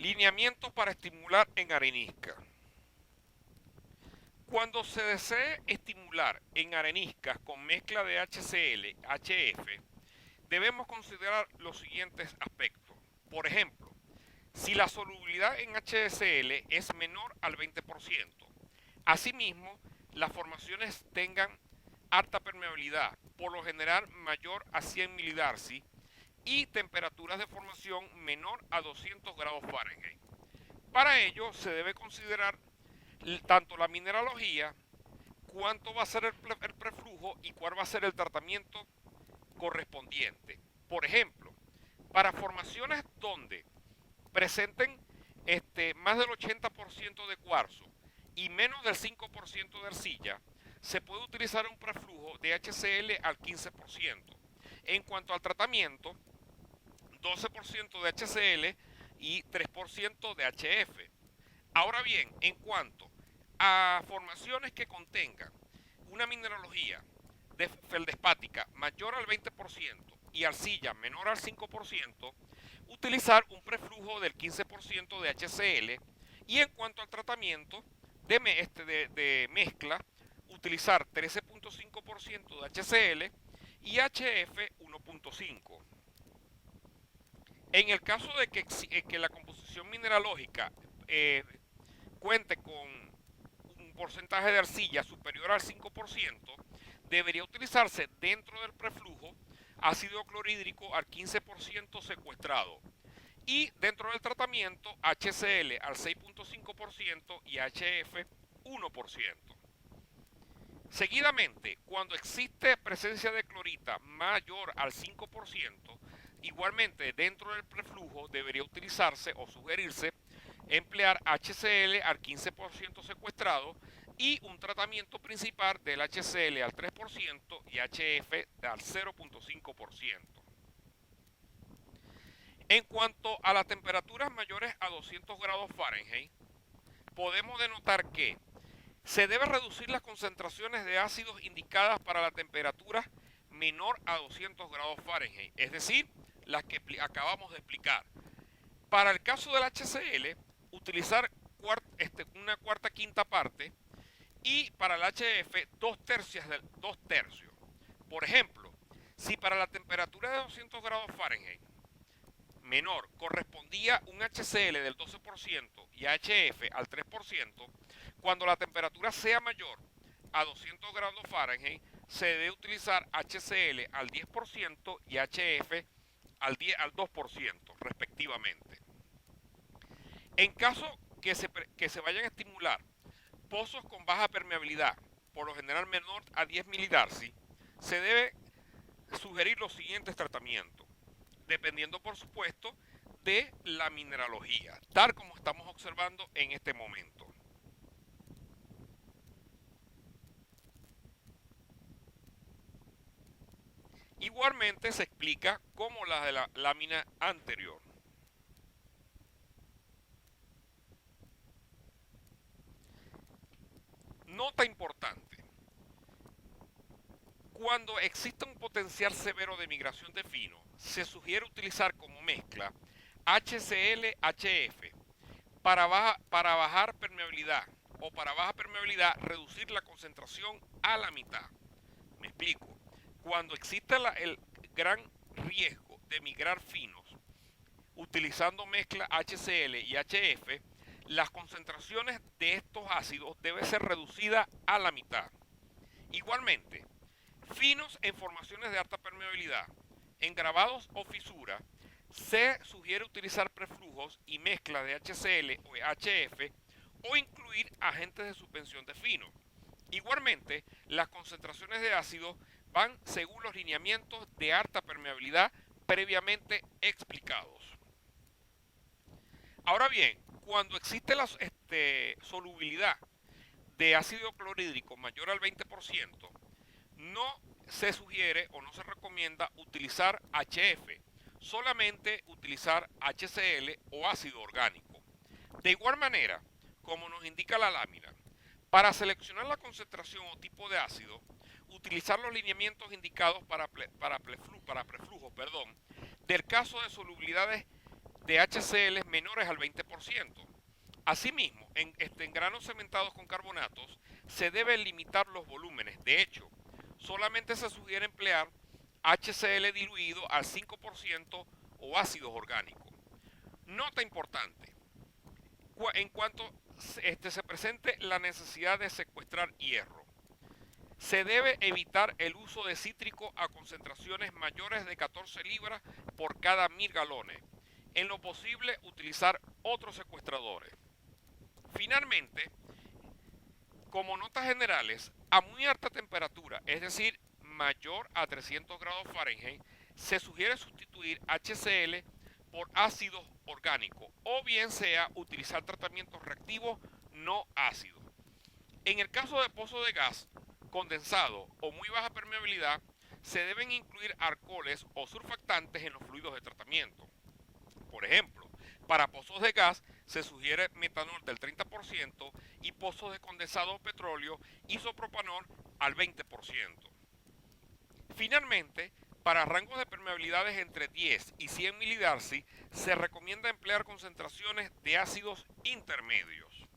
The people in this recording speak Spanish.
Lineamientos para estimular en arenisca. Cuando se desee estimular en areniscas con mezcla de HCl, HF, debemos considerar los siguientes aspectos. Por ejemplo, si la solubilidad en HCl es menor al 20%. Asimismo, las formaciones tengan alta permeabilidad, por lo general mayor a 100 milidarcy, y temperaturas de formación menor a 200 grados Fahrenheit. Para ello se debe considerar tanto la mineralogía, cuánto va a ser el preflujo y cuál va a ser el tratamiento correspondiente. Por ejemplo, para formaciones donde presenten más del 80% de cuarzo y menos del 5% de arcilla, se puede utilizar un preflujo de HCl al 15%. En cuanto al tratamiento, 12% de HCl y 3% de HF. Ahora bien, en cuanto a formaciones que contengan una mineralogía de feldespática mayor al 20% y arcilla menor al 5%, utilizar un preflujo del 15% de HCl, y en cuanto al tratamiento de mezcla, utilizar 13.5% de HCl y HF 1.5. En el caso de que la composición mineralógica cuente con un porcentaje de arcilla superior al 5%, debería utilizarse dentro del preflujo ácido clorhídrico al 15% secuestrado, y dentro del tratamiento HCl al 6.5% y HF 1%. Seguidamente, cuando existe presencia de clorita mayor al 5%, igualmente dentro del preflujo debería utilizarse o sugerirse emplear HCl al 15% secuestrado y un tratamiento principal del HCl al 3% y HF al 0.5%. En cuanto a las temperaturas mayores a 200 grados Fahrenheit, podemos denotar que se debe reducir las concentraciones de ácidos indicadas para la temperatura menor a 200 grados Fahrenheit, es decir, las que acabamos de explicar. Para el caso del HCl, utilizar una cuarta quinta parte, y para el HF 2 tercios. Por ejemplo, si para la temperatura de 200 grados Fahrenheit menor correspondía un HCl del 12% y HF al 3%, cuando la temperatura sea mayor a 200 grados Fahrenheit, se debe utilizar HCl al 10% y HF al 2%, respectivamente. En caso que se vayan a estimular pozos con baja permeabilidad, por lo general menor a 10 milidarcy, se debe sugerir los siguientes tratamientos, dependiendo por supuesto de la mineralogía, tal como estamos observando en este momento. Igualmente se explica como la de la lámina anterior. Nota importante: cuando existe un potencial severo de migración de fino, se sugiere utilizar como mezcla HCl-HF para bajar permeabilidad, o para baja permeabilidad reducir la concentración a la mitad. Me explico. Cuando existe el gran riesgo de migrar finos utilizando mezcla HCl y HF, las concentraciones de estos ácidos deben ser reducidas a la mitad. Igualmente, finos en formaciones de alta permeabilidad, en grabados o fisuras, se sugiere utilizar preflujos y mezcla de HCl o HF, o incluir agentes de suspensión de fino. Igualmente, las concentraciones de ácido van según los lineamientos de alta permeabilidad previamente explicados. Ahora bien, cuando existe la solubilidad de ácido clorhídrico mayor al 20%, no se sugiere o no se recomienda utilizar HF, solamente utilizar HCl o ácido orgánico. De igual manera, como nos indica la lámina, para seleccionar la concentración o tipo de ácido, utilizar los lineamientos indicados para preflujos, del caso de solubilidades de HCl menores al 20%. Asimismo, en granos cementados con carbonatos se deben limitar los volúmenes. De hecho, solamente se sugiere emplear HCl diluido al 5% o ácidos orgánicos. Nota importante: en cuanto se presente la necesidad de secuestrar hierro, se debe evitar el uso de cítrico a concentraciones mayores de 14 libras por cada 1000 galones. En lo posible, utilizar otros secuestradores. Finalmente, como notas generales, a muy alta temperatura, es decir, mayor a 300 grados Fahrenheit, se sugiere sustituir HCl por ácidos orgánicos o bien sea utilizar tratamientos reactivos no ácidos. En el caso de pozos de gas condensado o muy baja permeabilidad, se deben incluir alcoholes o surfactantes en los fluidos de tratamiento. Por ejemplo, para pozos de gas se sugiere metanol del 30% y pozos de condensado o petróleo isopropanol al 20%. Finalmente, para rangos de permeabilidades entre 10 y 100 milidarcy se recomienda emplear concentraciones de ácidos intermedios.